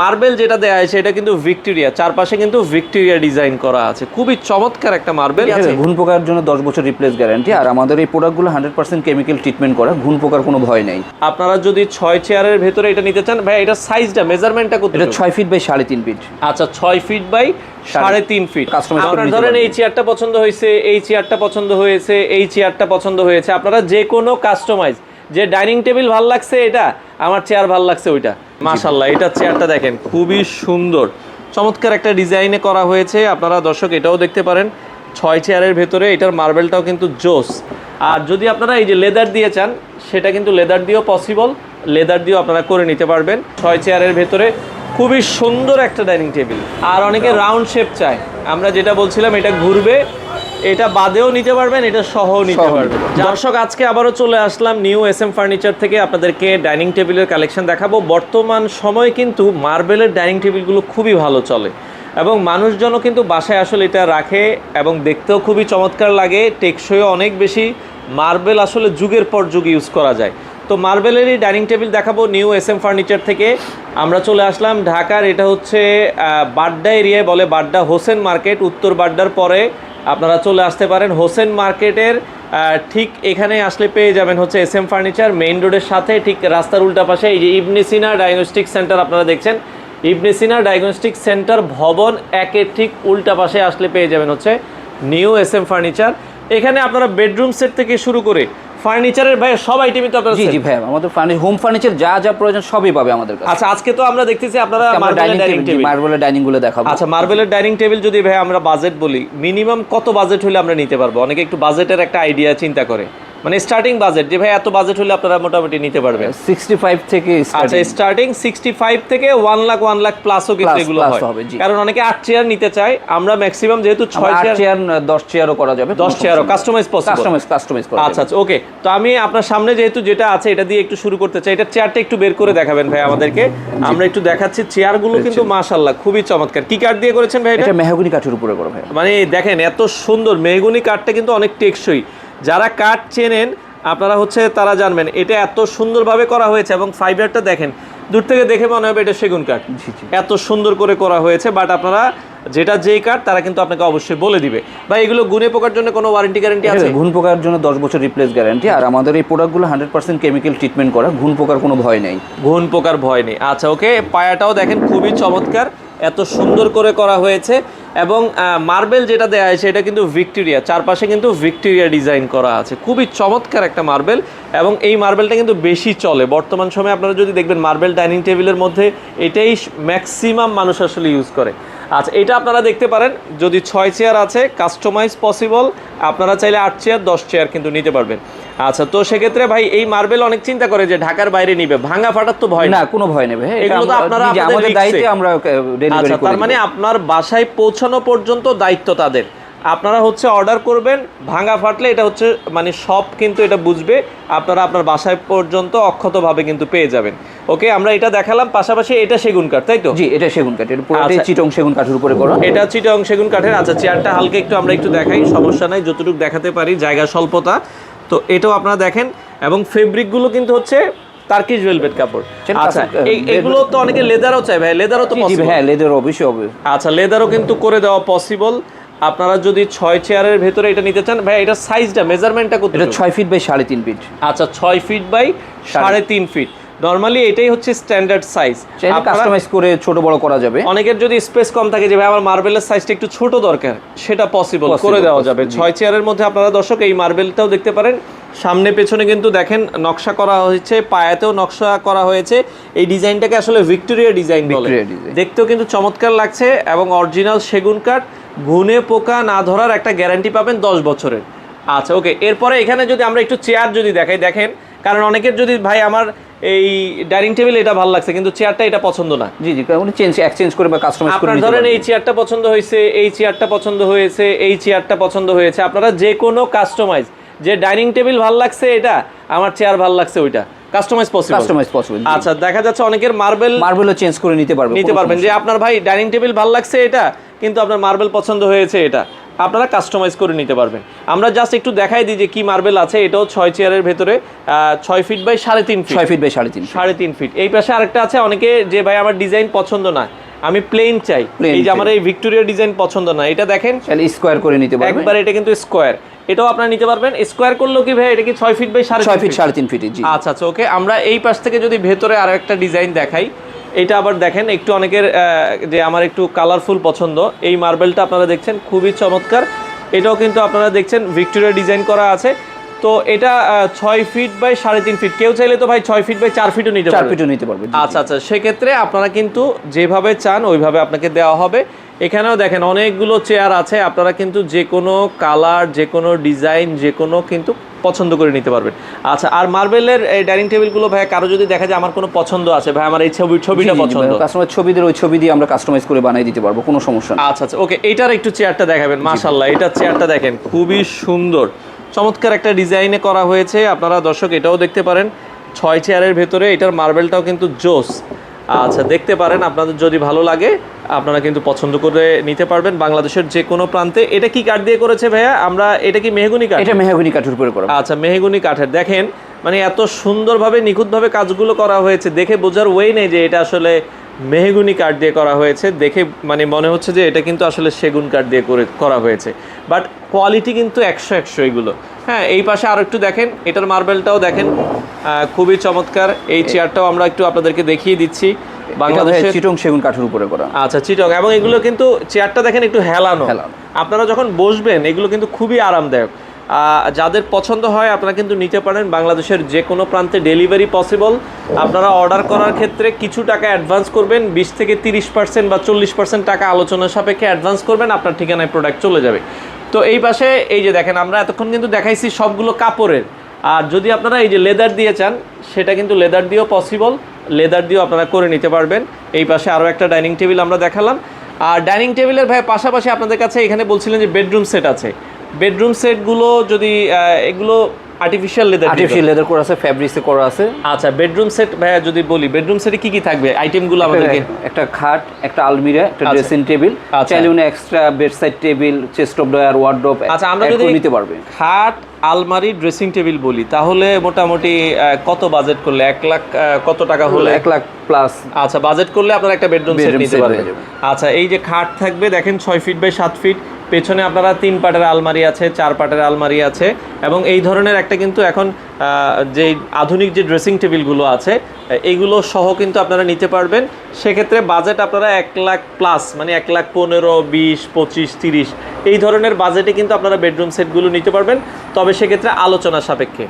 Marble যেটা দেয়া আছে এটা কিন্তু ভিক্টোরিয়া, চারপাশে কিন্তু ভিক্টোরিয়া ডিজাইন করা আছে, খুবই চমৎকার একটা মার্বেল আছে। ঘুণ পোকার জন্য 10 বছর রিপ্লেস গ্যারান্টি, আর আমাদের এই প্রোডাক্টগুলো 100% কেমিক্যাল ট্রিটমেন্ট করা, ঘুণ পোকার কোনো ভয় নেই। আপনারা যদি 6 চেয়ারের ভেতরে এটা নিতে চান ভাই, এটা সাইজটা মেজারমেন্টটা কত? এটা 6 ফিট বাই 3.5 ফিট। আচ্ছা 6 ফিট বাই 3.5 ফিট। আপনারা ধরেন এই চেয়ারটা পছন্দ হয়েছে, এই চেয়ারটা পছন্দ হয়েছে, এই চেয়ারটা পছন্দ হয়েছে, আপনারা যে কোনো কাস্টমাইজ, যে ডাইনিং টেবিল ভাল লাগছে এটা, আমার চেয়ার ভাল লাগছে ওইটা, মাশাআল্লাহ। এটা চেয়ারটা দেখেন খুবই সুন্দর, চমৎকার একটা ডিজাইনে করা হয়েছে। আপনারা দর্শক এটাও দেখতে পারেন 6 চেয়ারের ভেতরে, এটার মার্বেলটাও কিন্তু জোস। আর যদি আপনারা এই যে লেদার দিয়ে চান, সেটা কিন্তু লেদার দিয়েও পসিবল, লেদার দিয়েও আপনারা করে নিতে পারবেন। 6 চেয়ারের ভেতরে খুবই সুন্দর একটা ডাইনিং টেবিল। আর অনেকে রাউন্ড শেপ চায়, আমরা যেটা বলছিলাম এটা ঘুরবে, এটা বাদেও নিতে পারবেন, এটা সহও নিতে পারবেন। দর্শক আজকে আবারও চলে আসলাম নিউ SM ফার্নিচার থেকে, আপনাদেরকে ডাইনিং টেবিলের কালেকশন দেখাবো। বর্তমান সময়ে কিন্তু মার্বেলের ডাইনিং টেবিলগুলো খুবই ভালো চলে এবং মানুষজনও কিন্তু বাসায় আসলে এটা রাখে এবং দেখতেও খুবই চমৎকার লাগে, টেকসইও অনেক বেশি। মার্বেল আসলে যুগের পর যুগ ইউজ করা যায়। তো মার্বেলেরই ডাইনিং টেবিল দেখাবো নিউ SM ফার্নিচার থেকে। আমরা চলে আসলাম ঢাকার, এটা হচ্ছে বাড্ডা এরিয়ায় বলে, বাড্ডা হোসেন মার্কেট, উত্তর বাড্ডার পরে আপনারা চলে আসতে পারেন হোসেন মার্কেটের ঠিক এখানে আসলে পেয়ে যাবেন হচ্ছে SM ফার্নিচার, মেইন রোডের সাথে ঠিক রাস্তার উল্টা পাশে এই যে ইবনে সিনা ডায়াগনস্টিক সেন্টার আপনারা দেখছেন, ইবনে সিনা ডায়াগনস্টিক সেন্টার ভবন 1-এর ঠিক উল্টা পাশে আসলে পেয়ে যাবেন হচ্ছে নিউ SM ফার্নিচার। এখানে আপনারা বেডরুম সেট থেকে শুরু করে ফার্নিচারের ভাই সব আইটেমই তো আপনারা। জি জি ভাই, আমাদের হোম ফার্নিচার যা যা প্রয়োজন সবই পাবে আমাদের কাছে। আচ্ছা আজকে তো আমরা দেখতেছি আপনারা মার্বেলের ডাইনিং গুলো দেখাবো। আচ্ছা মার্বেলের ডাইনিং টেবিল যদি ভাই আমরা বাজেট বলি, মিনিমাম কত বাজেট হলে আমরা নিতে পারবো? অনেকে একটু বাজেটের একটা আইডিয়া চিন্তা করে, মানে স্টার্টিং বাজেট যে ভাই এত বাজেট হলে আপনারা মোটামুটি নিতে পারবেন। 65 থেকে আচ্ছা স্টার্টিং 65 থেকে 1 লাখ প্লাসও কিন্তু এগুলো হয়, কারণ অনেকে 8 চেয়ার নিতে চায়। আমরা ম্যাক্সিমাম যেহেতু 6 চেয়ার 10 চেয়ারও করা যাবে, 10 চেয়ারও কাস্টমাইজ পসিবল, কাস্টমাইজ করা। আচ্ছা আচ্ছা ওকে। তো আমি আপনার সামনে যেহেতু যেটা আছে এটা দিয়ে একটু শুরু করতে চাই। এটা চেয়ারটা একটু বের করে দেখাবেন ভাই আমাদেরকে, আমরা একটু দেখাচ্ছি। চেয়ারগুলো কিন্তু মাশাআল্লাহ খুবই চমৎকার। কি কাঠ দিয়ে করেছেন ভাই? এটা মেহগনি কাঠের উপরে করা ভাই, মানে দেখেন এত সুন্দর মেহগনি কাঠটা কিন্তু অনেক টেকসই। যারা কাঠ চেনেন আপনারা হচ্ছে তারা জানবেন এটা এত সুন্দরভাবে করা হয়েছে এবং ফাইবারটা দেখেন, দূর থেকে দেখে মনে হবে এটা সেগুন কাঠ, এত সুন্দর করে করা হয়েছে। বাট আপনারা যেটা যেই কাঠ তারা কিন্তু আপনাকে অবশ্যই বলে দিবে। ভাই এগুলো গুণে পোকার জন্য কোনো ওয়ারেন্টি গ্যারান্টি আছে? ঘুণ পোকার জন্য 10 বছর রিপ্লেস গ্যারান্টি, আর আমাদের এই প্রোডাক্টগুলো 100% কেমিক্যাল ট্রিটমেন্ট করা, ঘুণ পোকার কোনো ভয় নেই। ঘুণ পোকার ভয় নেই। আচ্ছা ওকে, পায়াটাও দেখেন খুবই চমৎকার, এত সুন্দর করে করা হয়েছে। এবং মার্বেল যেটা দেয়া আছে এটা কিন্তু ভিক্টোরিয়া, চারপাশে কিন্তু ভিক্টোরিয়া ডিজাইন করা আছে, খুবই চমৎকার একটা মার্বেল। এবং এই মার্বেলটা কিন্তু বেশি চলে বর্তমান সময়ে। আপনারা যদি দেখবেন মার্বেল ডাইনিং টেবিলের মধ্যে এটাই ম্যাক্সিমাম মানুষ আসলে ইউজ করে। আচ্ছা এটা আপনারা দেখতে পারেন, যদি 6 চেয়ার আছে কাস্টমাইজ পসিবল, আপনারা চাইলে 8 চেয়ার 10 চেয়ার কিন্তু নিতে পারবেন। আচ্ছা তো সেক্ষেত্রে ভাই এই মার্বেল অনেক চিন্তা করে যে ঢাকার বাইরে নিবে, ভাঙা ফাটার তো ভয় না, কোনো ভয় নেই ভাই, এগুলো তো আপনারা আমাদের দায়িত্বে আমরা ডেলিভারি করি। তার মানে আপনার বাসায় পৌঁছানো পর্যন্ত দায়িত্ব তাদের। আপনারা হচ্ছে অর্ডার করবেন, ভাঙা ফাটলে এটা হচ্ছে মানে সব কিন্তু এটা বুঝবে, আপনারা আপনার বাসায় পর্যন্ত অক্ষতভাবে কিন্তু পেয়ে যাবেন। ওকে আমরা এটা দেখালাম, পাশাপাশি এটা সেগুন কাঠ তাই তো? জি এটা সেগুন কাঠ, এটা পুরোটাই চিটং সেগুন কাঠের উপরে করা। এটা চিটং সেগুন কাঠের। আচ্ছা চেয়ারটা হালকা একটু আমরা একটু দেখাই, সমস্যা নাই, যতটুকু দেখাতে পারি, জায়গা স্বল্পতা তো এটাও আপনারা দেখেন। এবং ফেব্রিকগুলো কিন্তু হচ্ছে টার্কিশ ভেলভেট কাপড়। আচ্ছা এগুলো তো অনেকে লেদারও চায় ভাই, লেদারও তো পসিবল? হ্যাঁ লেদার অবশ্যই হবে। আচ্ছা লেদারও কিন্তু করে দেওয়া পসিবল। আপনারা যদি 6 চেয়ারের ভেতরে এটা নিতে চান ভাই, এটা সাইজটা মেজারমেন্টটা কত? এটা 6 ফিট বাই 3.5 ফিট। আচ্ছা 6 ফিট বাই 3.5 ফিট, নরমালি এটাই হচ্ছে স্ট্যান্ডার্ড সাইজ। কাস্টমাইজ করে ছোট বড় করা যাবে। অনেকের যদি স্পেস কম থাকে যে ভাই আমার মার্বেলের সাইজটা একটু ছোট দরকার, সেটা পসিবল করে দেওয়া যাবে। 6 চেয়ারের মধ্যে আপনারা দর্শক এই মার্বেলটাও দেখতে পারেন, সামনে পেছনে কিন্তু দেখেন নকশা করা হয়েছে, পায়াতেও নকশা করা হয়েছে। এই ডিজাইনটাকে আসলে ভিক্টোরিয়া ডিজাইন বলে, দেখতেও কিন্তু চমৎকার লাগছে। এবং অরিজিনাল সেগুন কাঠ, ঘুণে পোকা না ধরার একটা গ্যারান্টি পাবেন 10 বছরের। আচ্ছা ওকে, এরপরে এখানে যদি আমরা একটু চেয়ার যদি দেখাই, দেখেন কারণ অনেকের যদি ভাই আমার এই ডাইনিং টেবিল এটা ভালো লাগছে কিন্তু চেয়ারটা এটা পছন্দ না। জি জি, উনি এক্সচেঞ্জ করে বা কাস্টমাইজ করে নিতে পারেন। ধরেন এই চেয়ারটা পছন্দ হয়েছে, এই চেয়ারটা পছন্দ হয়েছে, এই চেয়ারটা পছন্দ হয়েছে, আপনারা যে কোনো কাস্টমাইজ, যে ডাইনিং টেবিল ভালো লাগছে এটা, আমার চেয়ার ভালো লাগছে ওইটা, কাস্টমাইজ পসিবল। আচ্ছা দেখা যাচ্ছে অনেকের মার্বেলও চেঞ্জ করে নিতে পারবেন, যে আপনার ভাই ডাইনিং টেবিল ভালো লাগছে এটা, কিন্তু আপনার মার্বেল পছন্দ হয়েছে এটা, আপনারা কাস্টমাইজ করে নিতে পারবেন। আমরা জাস্ট একটু দেখাই দিই যে কি মার্বেল আছে। এটাও 6 চেয়ারের ভেতরে 6 feet by 3.5 feet. 6 feet by 3.5 3.5 feet. এই পাশে আরেকটা আছে, অনেকে যে ভাই আমার ডিজাইন পছন্দ না, আমি প্লেন চাই, এই যে আমার এই ভিক্টোরিয়া ডিজাইন পছন্দ না, এটা দেখেন স্কোয়ার করে নিতে পারবেন একবার। এটা কিন্তু স্কোয়ার, এটাও আপনারা নিতে পারবেন। স্কোয়ার করলেও কি ভাই এটা কি 6 ফিট বাই 6 ফিট 3.5 ফিট। জি আচ্ছা আচ্ছা ওকে। আমরা এই পাশ থেকে যদি ভেতরে আরো একটা ডিজাইন দেখাই, এটা আবার দেখেন একটু অনেকের যে আমার একটু কালারফুল পছন্দ, এই মার্বেলটা আপনারা দেখছেন খুবই চমৎকার। এটাও কিন্তু আপনারা দেখছেন ভিক্টোরিয়া ডিজাইন করা আছে। তো এটা 6 ফিট বাই 3.5 ফিট। কেউ চাইলে তো ভাই 6 ফিট বাই 4 ফিটও নিতে পারবে। 4 ফিটও নিতে পারবে। আচ্ছা আচ্ছা, সেক্ষেত্রে আপনারা কিন্তু যেভাবে চান ওইভাবে আপনাকে দেওয়া হবে। এখানেও দেখেন অনেকগুলো চেয়ার আছে, আপনারা কিন্তু যে কোনো কালার, যে কোনো ডিজাইন, যে কোনো কিন্তু পছন্দ করে নিতে পারবেন। আচ্ছা, আর মার্বেলের এই ডাইনিং টেবিলগুলো ভাই কারো যদি দেখা যায় আমার কোনো পছন্দ আছে, ভাই আমার এই ছবিটা পছন্দ, কাস্টমার ছবিদের ওই ছবি দিয়ে আমরা কাস্টমাইজ করে বানিয়ে দিতে পারবো, কোনো সমস্যা না। আচ্ছা আচ্ছা ওকে। এইটার একটু চেয়ারটা দেখাবেন। মাশাআল্লাহ, এটার চেয়ারটা দেখেন খুবই সুন্দর, চমৎকার একটা ডিজাইনে করা হয়েছে। আপনারা দর্শক এটাও দেখতে পারেন 6 চেয়ারের ভেতরে। এটার মার্বেলটাও কিন্তু জোস। আচ্ছা, দেখতে পারেন, আপনাদের যদি ভালো লাগে আপনারা কিন্তু পছন্দ করে নিতে পারবেন বাংলাদেশের যে কোনো প্রান্তে। এটা কি কাঠ দিয়ে করেছে ভাইয়া? আমরা এটা কি মেহগনি কাঠ? এটা মেহগনি কাঠের উপরে করা। আচ্ছা, মেহগনি কাঠের। দেখেন মানে এত সুন্দরভাবে নিখুঁতভাবে কাজগুলো করা হয়েছে, দেখে বোঝার ওয়ে নেই যে এটা আসলে মেহগনি কাঠ দিয়ে করা হয়েছে। দেখে মানে মনে হচ্ছে যে এটা কিন্তু আসলে সেগুন কাঠ দিয়ে করা হয়েছে, বাট কোয়ালিটি কিন্তু 100 এগুলো। হ্যাঁ, এই পাশে আরো একটু দেখেন, এটার মার্বেলটাও দেখেন খুবই চমৎকার। এই চেয়ারটাও আমরা একটু আপনাদেরকে দেখিয়ে দিচ্ছি, বাংলাদেশের চিটং সেগুন কাঠের উপরে করা। আচ্ছা, চিটং। এবং এগুলো কিন্তু চেয়ারটা দেখেন একটু হেলানো, আপনারা যখন বসবেন এগুলো কিন্তু খুবই আরামদায়ক। যাদের পছন্দ হয় আপনারা কিন্তু নিতে পারেন। বাংলাদেশের যে কোনো প্রান্তে ডেলিভারি পসিবল। আপনারা অর্ডার করার ক্ষেত্রে কিছু টাকা অ্যাডভান্স করবেন, 20 থেকে 30% বা 40% টাকা আলোচনার সাপেক্ষে অ্যাডভান্স করবেন, আপনার ঠিকানায় প্রোডাক্ট চলে যাবে। তো এই পাশে এই যে দেখেন, আমরা এতক্ষণ কিন্তু দেখাইছি সবগুলো কাপড়ের। আর যদি আপনারা এই যে লেদার দিয়ে চান, সেটা কিন্তু লেদার দিয়েও পসিবল, লেদার দিয়েও আপনারা করে নিতে পারবেন। এই পাশে আরও একটা ডাইনিং টেবিল আমরা দেখালাম। আর ডাইনিং টেবিলের ভাই পাশাপাশি আপনাদের কাছে এখানে বলছিলেন যে বেডরুম সেট আছে। বেডরুম সেটগুলো যদি এগুলো আর্টিফিশিয়াল লেদার করা আছে, ফ্যাব্রিক্সে করা আছে। আচ্ছা, বেডরুম সেট ভাইয়া যদি বলি, বেডরুম সেটে কি কি থাকবে আইটেমগুলো আমাদেরকে? একটা খাট, একটা আলমিরা, একটা ড্রেসিং টেবিল, চাইলে উনি extra bedside table, chest of drawer, wardrobe. আচ্ছা, আমরা যদি নিতে পারবে খাট, আলমারি, ড্রেসিং টেবিল বলি, তাহলে মোটামুটি কত বাজেট করলে 1 লাখ কত টাকা হলে? 1 লাখ প্লাস। আচ্ছা, বাজেট করলে আপনারা একটা বেডরুম সেট নিতে পারবেন। আচ্ছা, এই যে খাট থাকবে দেখেন 6 ফিট বাই 7 ফিট। পেছনে আপনারা 3 পাটের আলমারি আছে, 4 পাটের আলমারি আছে, এবং এই ধরনের একটা কিন্তু এখন যে আধুনিক যে ড্রেসিং টেবিলগুলো আছে এইগুলো সহ কিন্তু আপনারা নিতে পারবেন। সেক্ষেত্রে বাজেট আপনারা 1 লাখ প্লাস, মানে 1 লাখ 15, 20, 25, 30 এই ধরনের বাজেটে কিন্তু আপনারা বেডরুম সেটগুলো নিতে পারবেন, তবে সেক্ষেত্রে আলোচনা সাপেক্ষে।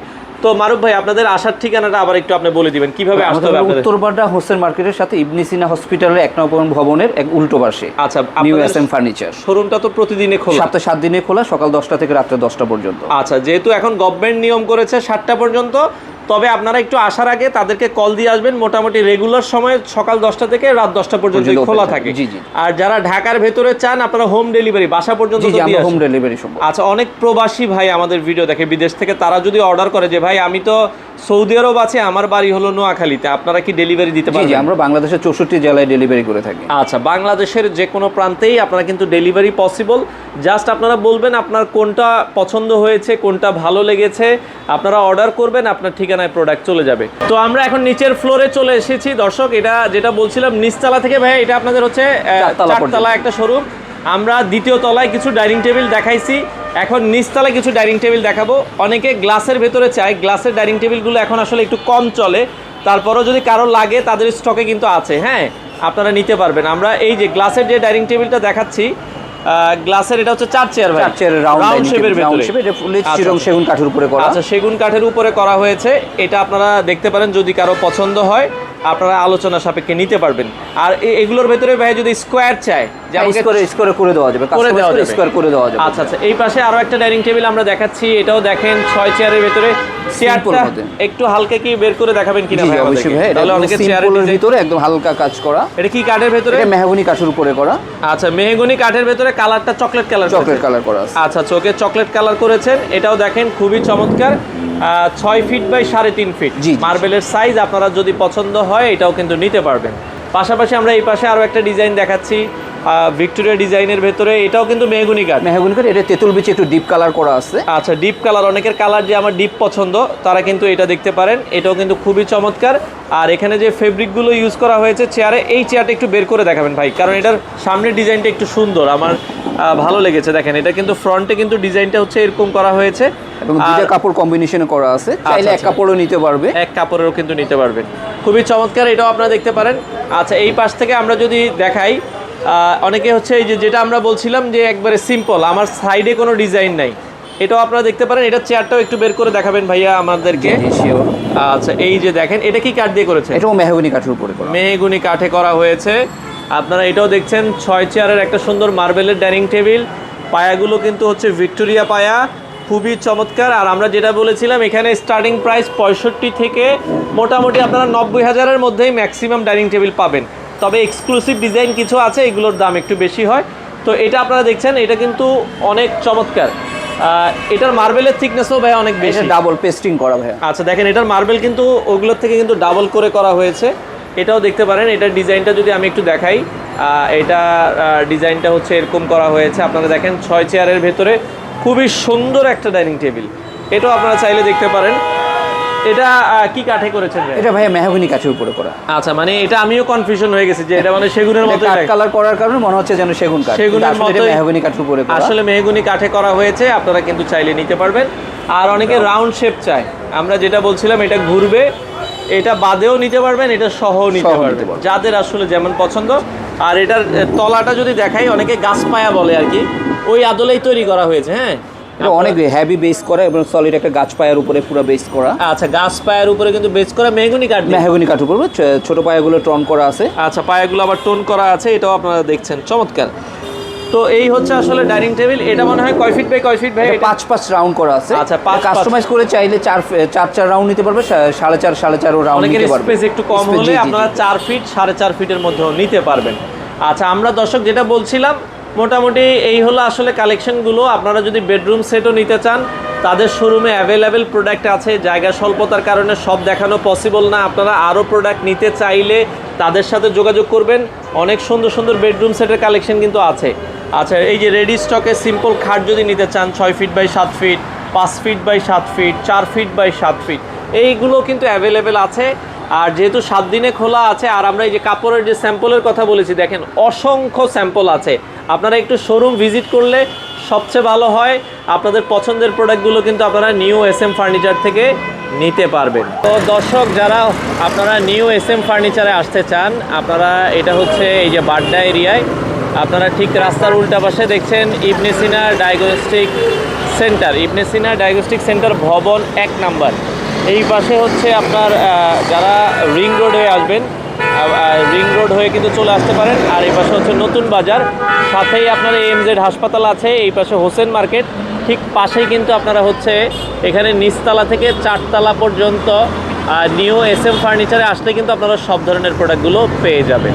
তো মারুফ ভাই, আপনাদের আসার ঠিকানাটা আবার একটু আপনি বলে দিবেন, কিভাবে আসতে হবে আপনাদের? উত্তরপাড়া হোসেন মার্কেটের সাথে ইবনে সিনা হসপিটালের 1 নম্বর ভবনের এক উল্টো পাশে। আচ্ছা, নিউ এসএম ফার্নিচার শোরুমটা তো প্রতিদিনে খোলা? সপ্তাহে 7 দিনে খোলা, সকাল 10টা থেকে রাত্রে 10টা পর্যন্ত। আচ্ছা, যেহেতু এখন গভর্নমেন্ট নিয়ম করেছে 7টা পর্যন্ত, তবে আপনারা একটু আসার আগে তাদেরকে কল দিয়ে আসবেন। মোটামুটি রেগুলার সময় সকাল 10টা থেকে রাত 10টা পর্যন্ত খোলা থাকে। আর যারা ঢাকার ভেতরে চান আপনারা হোম ডেলিভারি বাসা পর্যন্ত দিয়ে আসেন। হোম ডেলিভারি সম্ভব। আচ্ছা, অনেক প্রবাসী ভাই আমাদের ভিডিও দেখে বিদেশ থেকে, তারা যদি অর্ডার করে যে ভাই আমি তো সৌদি আরব আছে, আমার বাড়ি হলো নোয়াখালীতে, আপনারা কি ডেলিভারি দিতে পারবেন? জি, আমরা বাংলাদেশের 64 জেলায় ডেলিভারি করে থাকি। আচ্ছা, বাংলাদেশের যে কোনো প্রান্তেই আপনারা কিন্তু ডেলিভারি পসিবল। জাস্ট আপনারা বলবেন আপনার কোনটা পছন্দ হয়েছে, কোনটা ভালো লেগেছে, আপনারা অর্ডার করবেন, আপনার ঠিকানায় প্রোডাক্ট চলে যাবে। তো আমরা এখন নিচের ফ্লোরে চলে এসেছি দর্শক। এটা যেটা বলছিলাম নিচতলা থেকে ভাই, এটা আপনাদের হচ্ছে 4তলা একটা শোরুম। আমরা 2য় তলায় কিছু ডাইনিং টেবিল দেখাইছি, এখন নিচতলায় কিছু ডাইনিং টেবিল দেখাবো। অনেকে গ্লাসের ভেতরে চায়, গ্লাসের ডাইনিং টেবিলগুলো এখন আসলে একটু কম চলে, তারপরও যদি কারো লাগে তাদের স্টকে কিন্তু আছে। হ্যাঁ, আপনারা নিতে পারবেন। আমরা এই যে গ্লাসের যে ডাইনিং টেবিলটা দেখাচ্ছি, গ্লাসের এটা হচ্ছে 4 চেয়ার ভাই, 4 চেয়ার রাউন্ড শেপের ভিতরে, এটা ফুল চিটং সেগুন কাঠের উপরে করা। আচ্ছা, সেগুন কাঠের উপরে করা হয়েছে। এটা আপনারা দেখতে পারেন, যদি কারো পছন্দ হয় আপনারা আলোচনা সাপেক্ষে নিতে পারবেন। আর এগুলোর ভেতরে ভাই যদি স্কোয়ার চায়, স্কোয়ার করে দেওয়া যাবে, স্কোয়ার করে দেওয়া যাবে। আচ্ছা আচ্ছা, এই পাশে আরো একটা ডাইনিং টেবিল আমরা দেখাচ্ছি, এটাও দেখেন 6 চেয়ারের ভেতরে। চেয়ারটা একটু হালকা কি বের করে দেখাবেন কিনা ভাই? অবশ্যই ভাই, তাহলে অনেকে চেয়ারের ভিতরে একদম হালকা কাজ করা। এটা কি কাঠের ভেতরে? এটা মেহগনি কাঠের উপরে করা। আচ্ছা, মেহগনি কাঠের ভেতরে, কালারটা চকলেট কালার করা আছে। আচ্ছা, চোখে চকলেট কালার করেছেন। এটাও দেখেন খুবই চমৎকার, 6 ফিট বাই 3.5 ফিট মার্বেলের সাইজ। আপনারা যদি পছন্দ হয় এটাও কিন্তু নিতে পারবেন। পাশাপাশি আমরা এই পাশে আরো একটা ডিজাইন দেখাচ্ছি, ভিক্টোরিয়া ডিজাইনের ভেতরে, এটাও কিন্তু মেহগনি কাঠ। মেহগনি কাঠ, এটা তেঁতুল বিচি একটু ডিপ কালার করা আছে। আচ্ছা, ডিপ কালার, অনেকের কালার যে আমার ডিপ পছন্দ তারা কিন্তু এটা দেখতে পারেন, এটাও কিন্তু খুবই চমৎকার। আর এখানে যে ফেব্রিকগুলো ইউজ করা হয়েছে চেয়ারে, এই চেয়ারটা একটু বের করে দেখাবেন ভাই, কারণ এটার সামনের ডিজাইনটা একটু সুন্দর, আমার ভালো লেগেছে। দেখেন এটা কিন্তু ফ্রন্টে কিন্তু ডিজাইনটা হচ্ছে এরকম করা হয়েছে এবং দুইটা কাপড় কম্বিনেশনে করা আছে, চাইলে এক কাপড়ও নিতে পারবে, এক কাপড়েরও কিন্তু নিতে পারবেন, খুবই চমৎকার, এটাও আপনারা দেখতে পারেন। আচ্ছা, এই পাশ থেকে আমরা যদি দেখাই, অনেকে হচ্ছে এই যে যেটা আমরা বলছিলাম যে একবারে সিম্পল, আমার সাইডে কোনো ডিজাইন নাই, এটাও আপনারা দেখতে পারেন। এটা চেয়ারটাও একটু বের করে দেখাবেন ভাইয়া আমাদেরকে। আচ্ছা, এই যে দেখেন, এটা কি কাঠ দিয়ে করেছে? এটাও মেহগনি কাঠের উপরে করা, মেহগনি কাঠে করা হয়েছে। আপনারা এটাও দেখছেন 6 চেয়ারের একটা সুন্দর মার্বেলের ডাইনিং টেবিল, পায়াগুলো কিন্তু হচ্ছে ভিক্টোরিয়া পায়া, খুবই চমৎকার। আর আমরা যেটা বলেছিলাম, এখানে স্টার্টিং প্রাইস 65 থেকে মোটামুটি আপনারা 90,000-এর মধ্যেই ম্যাক্সিমাম ডাইনিং টেবিল পাবেন, তবে এক্সক্লুসিভ ডিজাইন কিছু আছে, এগুলোর দাম একটু বেশি হয়। তো এটা আপনারা দেখছেন, এটা কিন্তু অনেক চমৎকার। এটার মার্বেলের থিকনেসও ভাই অনেক বেশি, ডাবল পেস্টিং করা ভাই। আচ্ছা দেখেন, এটার মার্বেল কিন্তু ওগুলোর থেকে কিন্তু ডাবল করে করা হয়েছে, এটাও দেখতে পারেন। এটার ডিজাইনটা যদি আমি একটু দেখাই, এটা ডিজাইনটা হচ্ছে এরকম করা হয়েছে, আপনারা দেখেন 6 চেয়ারের ভেতরে খুবই সুন্দর একটা ডাইনিং টেবিল, এটাও আপনারা চাইলে দেখতে পারেন। এটা কি কাঠে করেছেন? এটা ভাই মেহগনি কাঠের উপরে করা। আচ্ছা, মানে এটা আমিও কনফিউশন হয়ে গেছি যে এটা মানে সেগুনের মতো কালার করার কারণে মনে হচ্ছে যেন সেগুন কাঠ, সেগুনের মতো মেহগনি কাঠের উপরে করা, আসলে মেহগনি কাঠে করা হয়েছে, আপনারা কিন্তু চাইলে নিতে পারবেন। আর অনেকে রাউন্ড শেপ চায়, আমরা যেটা বলছিলাম এটা ঘুরবে, এটা বাদেও নিতে পারবেন, এটা সহও নিতে পারবেন, যাদের আসলে যেমন পছন্দ। আর এটার তলাটা যদি দেখাই, অনেকে গাছ পায়া বলে আর কি, ওই আদলেই তৈরি করা হয়েছে। হ্যাঁ, এটা অনেক হেভি বেস করা এবং সলিড একটা গাছ পায়ার উপরে পুরো বেস করা। আচ্ছা, গাছ পায়ার উপরে কিন্তু বেস করা মেহগনি কাঠ, মেহগনি কাঠের উপরে ছোট পায়াগুলো টোন করা আছে। আচ্ছা, পায়াগুলো আবার টোন করা আছে, এটাও আপনারা দেখছেন, চমৎকার। তো এই হচ্ছে আসলে ডাইনিং টেবিল। এটা মনে হয় কয় ফিট বাই কয় ফিট ভাই? 5 রাউন্ড করা আছে। আচ্ছা, 5 কাস্টমাইজ করে চাইলে 4 রাউন্ড নিতে পারবে, 4.5 রাউন্ড নিতে পারবে। স্পেস একটু কম হলে আপনারা 4 ফিট 4.5 ফিটের মধ্যেও নিতে পারবেন। আচ্ছা, আমরা দর্শক যেটা বলছিলাম, মোটামুটি এই হলো আসলে কালেকশনগুলো। আপনারা যদি বেডরুম সেটও নিতে চান, তাদের শোরুমে অ্যাভেলেবেল প্রোডাক্ট আছে, জায়গা স্বল্পতার কারণে সব দেখানো পসিবল না। আপনারা আরও প্রোডাক্ট নিতে চাইলে তাদের সাথে যোগাযোগ করবেন, অনেক সুন্দর সুন্দর বেডরুম সেটের কালেকশন কিন্তু আছে। আচ্ছা, এই যে রেডি স্টকে সিম্পল খাট যদি নিতে চান, 6 feet by 7 feet, 5 feet by 7 feet, 4 feet by 7 feet, এইগুলো কিন্তু অ্যাভেলেবেল আছে। আর যেহেতু 7 দিনে খোলা আছে, আর আমরা এই যে কাপড়ের যে স্যাম্পলের কথা বলেছি, দেখেন অসংখ্য স্যাম্পল আছে, আপনারা একটু শোরুম ভিজিট করলে সবচেয়ে ভালো হয়। আপনাদের পছন্দের প্রোডাক্টগুলো কিন্তু আপনারা নিউ SM ফার্নিচার থেকে নিতে পারবেন। তো দর্শক, যারা আপনারা নিউ SM ফার্নিচারে আসতে চান, আপনারা এটা হচ্ছে এই যে বাড্ডা এরিয়ায়, আপনারা ঠিক রাস্তার উল্টা পাশে দেখছেন ইবনে সিনা ডায়াগনস্টিক সেন্টার, ইবনে সিনা ডায়াগনস্টিক সেন্টার ভবন 1 নাম্বার। এই পাশে হচ্ছে আপনার যারা রিং রোড হয়ে আসবেন, রিং রোড হয়ে কিন্তু চলে আসতে পারেন। আর এই পাশে হচ্ছে নতুন বাজার, সাথেই আপনার AMZ হাসপাতাল আছে, এই পাশে হোসেন মার্কেট, ঠিক পাশেই কিন্তু আপনারা হচ্ছে এখানে নিচতলা থেকে 4 তলা পর্যন্ত নিউ SM ফার্নিচারে আসলে কিন্তু আপনারা সব ধরনের প্রোডাক্টগুলো পেয়ে যাবেন।